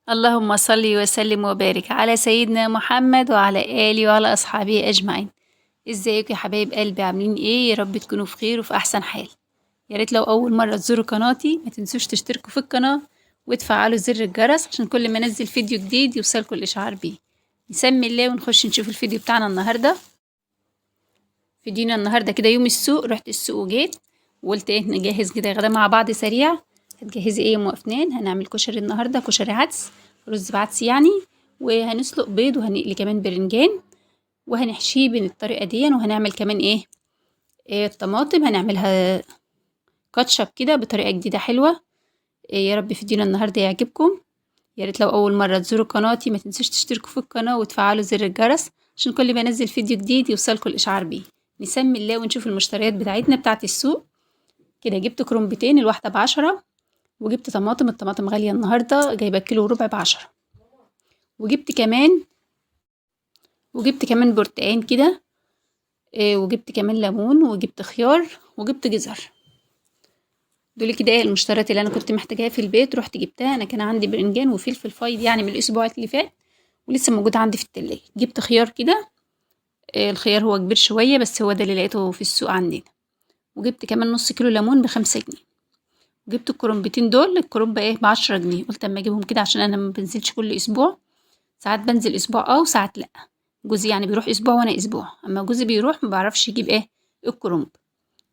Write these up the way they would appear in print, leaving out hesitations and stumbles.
اللهم صل وسلم وبارك على سيدنا محمد وعلى آله وعلى أصحابه أجمعين. ازيكم يا حبايب قلبي، عاملين ايه؟ يا رب تكونوا في خير وفي أحسن حال. يا ريت لو أول مرة تزوروا قناتي ما تنسوش تشتركوا في القناة وتفعلوا زر الجرس عشان كل ما انزل فيديو جديد يوصلكوا الإشعار بيه. نسمي الله ونخش نشوف الفيديو بتاعنا النهاردة. فيديونا النهاردة كده يوم السوق، رحت السوق وجيت وقلت ايه نجهز كده غدا مع بعض سريع. هتجهزي ايه يا ام افنان؟ هنعمل كشري النهارده، كشري عدس، رز بعدس يعني، وهنسلق بيض وهنقلي كمان برنجان وهنحشيه بالطريقه دي، وهنعمل كمان إيه الطماطم هنعملها كاتشب كده بطريقه جديده حلوه. إيه يا رب فيديونا النهارده يعجبكم. يا ريت لو اول مره تزوروا قناتي ما تنسوش تشتركوا في القناه وتفعلوا زر الجرس عشان كل ما انزل فيديو جديد يوصلكوا الاشعار بيه. نسمي الله ونشوف المشتريات بتاعتنا بتاعت السوق. كده جبت كرنبتين الواحده ب10، وجبت الطماطم غاليه النهارده، جايبه كيلو وربع ب10، وجبت كمان برتقان كده، وجبت كمان ليمون، وجبت خيار، وجبت جزر. دول كده المشتريات اللي انا كنت محتاجاها في البيت، رحت جبتها. انا كان عندي برنجان وفلفل فايض يعني من الاسبوع اللي فات ولسه موجود عندي في التلاجة. جبت خيار كده، الخيار هو كبير شويه بس هو ده اللي لقيته في السوق عندنا. وجبت كمان نص كيلو ليمون ب5 جنيه. وجبت الكرنبتين دول، الكرنبة ب10 جنيه. قلت اما اجيبهم كده عشان انا ما بنزلش كل اسبوع، ساعات بنزل اسبوع وساعات لا. جوزي يعني بيروح اسبوع وانا اسبوع، اما جوزي بيروح ما بعرفش يجيب الكرنب.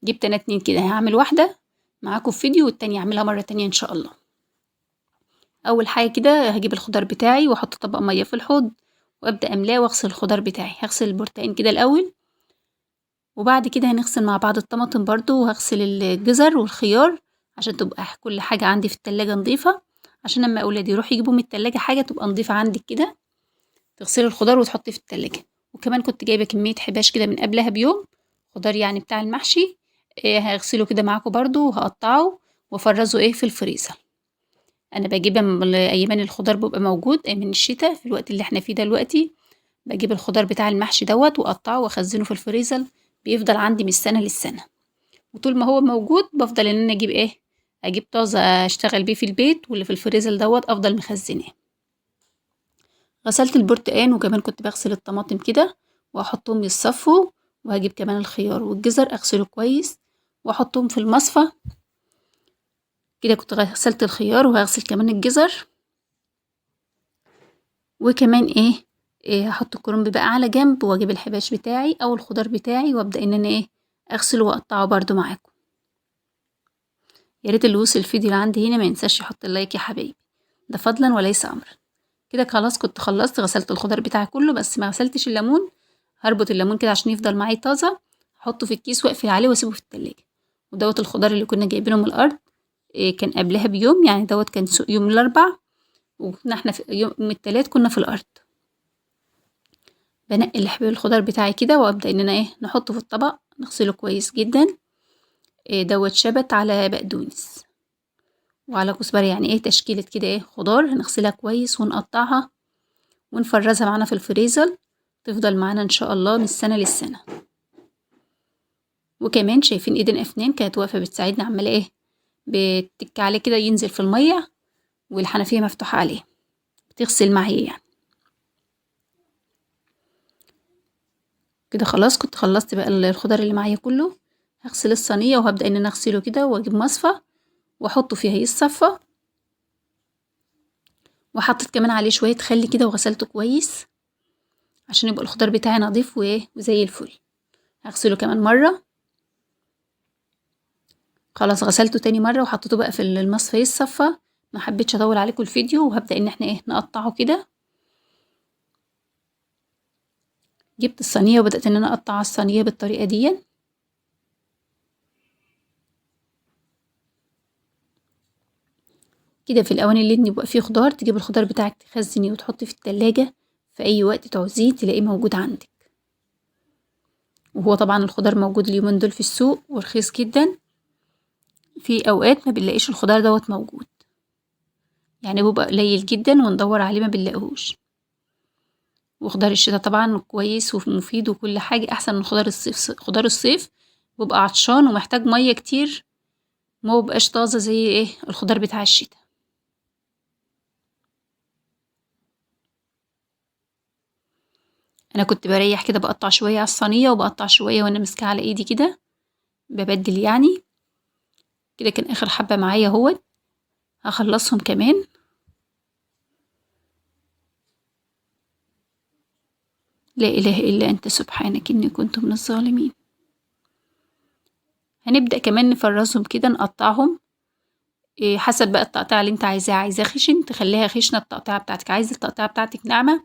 جبت انا 2 كده، هعمل واحده معاكم في فيديو والتانية هعملها مره تانية ان شاء الله. اول حاجه كده هجيب الخضار بتاعي واحط طبق ميه في الحوض وابدا املاه واغسل الخضار بتاعي. هغسل البرتقان كده الاول، وبعد كده هنغسل مع بعض الطماطم برضو، وهغسل الجزر والخيار عشان تبقى كل حاجه عندي في التلاجة نظيفه، عشان لما اولادي يروحوا يجيبوا من التلاجة حاجه تبقى نظيفه عندك كده. تغسلي الخضار وتحطيه في التلاجة. وكمان كنت جايبه كميه حباش كده من قبلها بيوم، خضار يعني بتاع المحشي. هغسله كده معاكم برضو وهقطعه وافرزه في الفريزر. انا بجيبها من ايام الخضار بيبقى موجود من الشتاء، في الوقت اللي احنا فيه دلوقتي بجيب الخضار بتاع المحشي دوت واقطعه واخزنه في الفريزر، بيفضل عندي من السنه للسنه. وطول ما هو موجود بفضل ان انا اجيب اجيب طازه اشتغل بيه في البيت، واللي في الفريزر دوت افضل مخزناه. غسلت البرتقان وكمان كنت بغسل الطماطم كده واحطهم يتصفوا، وهجيب كمان الخيار والجزر اغسله كويس واحطهم في المصفى. كده كنت غسلت الخيار وهغسل كمان الجزر، وكمان هحط الكرنب بقى على جنب، واجيب الحباش بتاعي او الخضار بتاعي وابدا ان انا اغسله واقطعه برضو معاكم. يا ريت اللي وصل الفيديو اللي عندي هنا ما ينساش يحط اللايك يا حبايبي، ده فضلا وليس امرا. كده خلاص كنت خلصت غسلت الخضار بتاعي كله، بس ما غسلتش الليمون. هربط الليمون كده عشان يفضل معايا طازه، احطه في الكيس واقفل عليه واسيبه في التلاجة. ودوت الخضار اللي كنا جايبينه من الارض، كان قبلها بيوم يعني، دوت كان سوق يوم الاربع، وكنا احنا في يوم التلات كنا في الارض. بنقي الحبايب الخضار بتاعي كده وابدا ان انا نحطه في الطبق نغسله كويس جدا. دوت شبت على بقدونس وعلى كزبره، يعني تشكيله كده خضار هنغسلها كويس ونقطعها ونفرزها معانا في الفريزر، تفضل معانا ان شاء الله من السنه للسنه. وكمان شايفين ايدين افنان كانت واقفه بتساعدنا، عماله بتك عليه كده ينزل في الميه والحنفيه مفتوحه عليه بتغسل معايا يعني. كده خلاص كنت خلصت بقى الخضار اللي معايا كله. هغسل الصينيه وهبدا ان انا اغسله كده واجيب مصفى واحطه فيها يتصفى، وحطيت كمان عليه شويه خل كده وغسلته كويس عشان يبقى الخضار بتاعي نضيف وزي الفل. هغسله كمان مره. خلاص غسلته تاني مره وحطيته بقى في المصفى يتصفى. ما حبيتش اطول عليكم الفيديو، وهبدا ان احنا نقطعه كده. جبت الصينيه وبدات ان انا اقطع الصينيه بالطريقه دي. كده في الاواني اللي يبقى فيه خضار تجيب الخضار بتاعك تخزنيه وتحطيه في التلاجة، في اي وقت تعوزيه تلاقيه موجود عندك. وهو طبعا الخضار موجود اليومين دول في السوق ورخيص جدا، في اوقات ما بنلاقيش الخضار دوت موجود، يعني بيبقى قليل جدا وندور عليه ما بنلاقيهوش. وخضار الشتاء طبعا كويس ومفيد وكل حاجة، احسن من خضار الصيف. خضار الصيف بيبقى عطشان ومحتاج مية كتير، ما بيبقاش طازة زي الخضار بتاع الشتاء. انا كنت بريح كده، بقطع شويه على الصينيه وبقطع شويه وانا ماسكاها على ايدي كده، ببدل يعني. كده كان اخر حبه معايا اهوت، هخلصهم كمان. لا اله الا انت سبحانك اني كنت من الظالمين. هنبدا كمان نفرزهم كده، نقطعهم حسب بقى التقطيعه اللي انت عايزاها. عايزاه خشن تخليها خشنه التقطيعه بتاعتك، عايزه التقطيعه بتاعتك ناعمه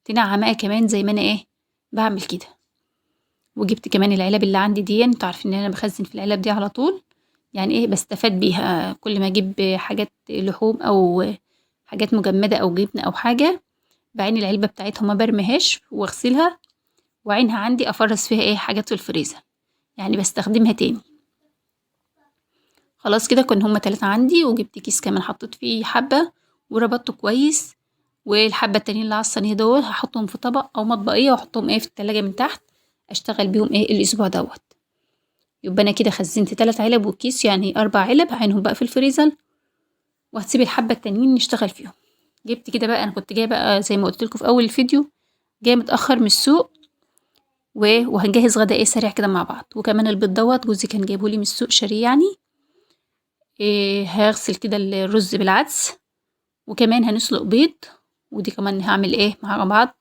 تنعمها كمان زي ما انا بعمل كده. وجبت كمان العلب اللي عندي دي، انتوا عارفين ان انا بخزن في العلب دي على طول، يعني بستفاد بيها كل ما اجيب حاجات لحوم او حاجات مجمدة او جبنة او حاجة، بعين العلبة بتاعتها ما برميهاش واغسلها، وعينها عندي افرز فيها حاجات في الفريزر، يعني بستخدمها تاني. خلاص كده كن هما 3 عندي، وجبت كيس كمان حطيت فيه حبة وربطته كويس، والحبة التانيين اللي على الصينية دول هحطهم في طبق او مطبقية واحطهم في التلاجة من تحت، اشتغل بيهم الاسبوع دوت. يبقى انا كده خزنت 3 علب وكيس، يعني 4 علب هعينهم بقى في الفريزر، وهتسيب الحبة التانيين نشتغل فيهم. جبت كده بقى، انا كنت جايه بقى زي ما قلت لكم في اول الفيديو، جايه متاخر من السوق، وهنجهز غدا سريع كده مع بعض. وكمان البيض دوت جوزي كان جايبه لي من السوق شاريه يعني. هغسل كده الرز بالعدس، وكمان هنسلق بيض، ودي كمان هعمل مع بعض.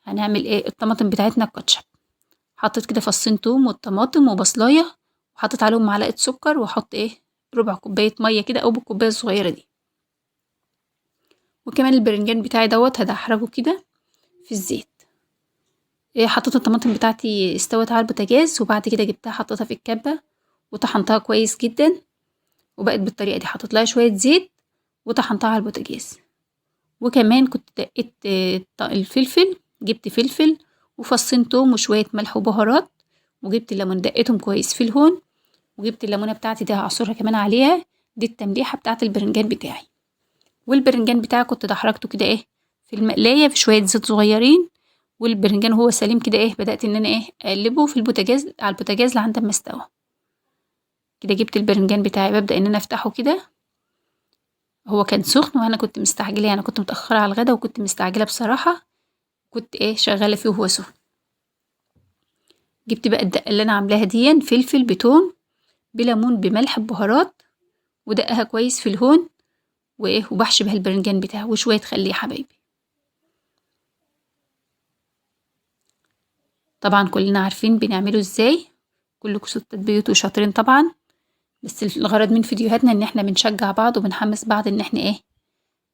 هنعمل الطماطم بتاعتنا الكاتشب. حطيت كده فصين توم والطماطم وبصلايه، وحطيت عليهم معلقه سكر، واحط ربع كوبايه ميه كده او بالكوبايه الصغيره دي. وكمان البرنجان بتاعي دوت هدحرجه كده في الزيت. حطيت الطماطم بتاعتي استوت على البوتاجاز، وبعد كده جبتها حطيتها في الكبة وطحنتها كويس جدا، وبقت بالطريقة دي. حطيت لها شوية زيت وطحنتها على البوتاجاز. وكمان كنت دقيت الفلفل، جبت فلفل وفصين توم وشوية ملح وبهارات، وجبت الليمون دقيتهم كويس في الهون، وجبت الليمونة بتاعتي دي هعصرها كمان عليها، دي التمليحة بتاعت البرنجان بتاعي. والبرنجان بتاعي كنت دحرجته كده في المقلاية في شوية زيت صغيرين، والبرنجان وهو سليم كده بدأت ان انا اقلبه في البوتاجاز، على البوتاجاز لحد ما استوى. كده جبت البرنجان بتاعي ببدأ ان انا افتحه كده. هو كان سخن وانا كنت مستعجلة، يعني كنت متأخرة على الغدا وكنت مستعجلة بصراحة، كنت شغالة فيه وهو سخن. جبت بقى الدقة اللي انا عاملاها دي، فلفل بتوم بليمون بملح ببهارات، ودقها كويس في الهون، وبحشي بها البرنجان بتاعي وشوية خل يا حبايبي. طبعا كلنا عارفين بنعمله ازاي، كلكم ستات بيوت وشاطرين طبعا، بس الغرض من فيديوهاتنا ان احنا بنشجع بعض وبنحمس بعض ان احنا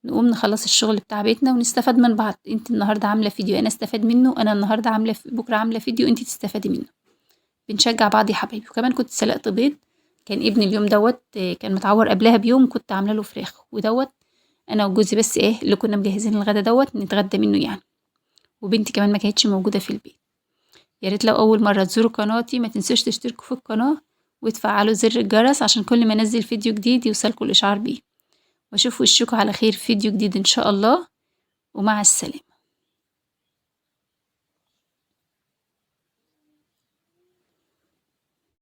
نقوم نخلص الشغل بتاع بيتنا ونستفاد من بعض. انت النهارده عامله فيديو انا استفاد منه، انا النهارده عامله بكره عامله فيديو انت تستفادي منه، بنشجع بعض يا حبايبي. وكمان كنت سلقت بيض، كان ابني اليوم دوت كان متعور قبلها بيوم، كنت عامله له فراخ، ودوت انا وجوزي بس اللي كنا مجهزين الغدا دوت نتغدى منه يعني. وبنتي كمان ما كانتش موجوده في البيت. يا ريت لو اول مره تزوروا قناتي ما تنسوش تشتركوا في القناه وتفعلوا زر الجرس عشان كل ما انزل فيديو جديد يوصلكوا الاشعار بيه. واشوف وشكوا على خير في فيديو جديد ان شاء الله، ومع السلامه.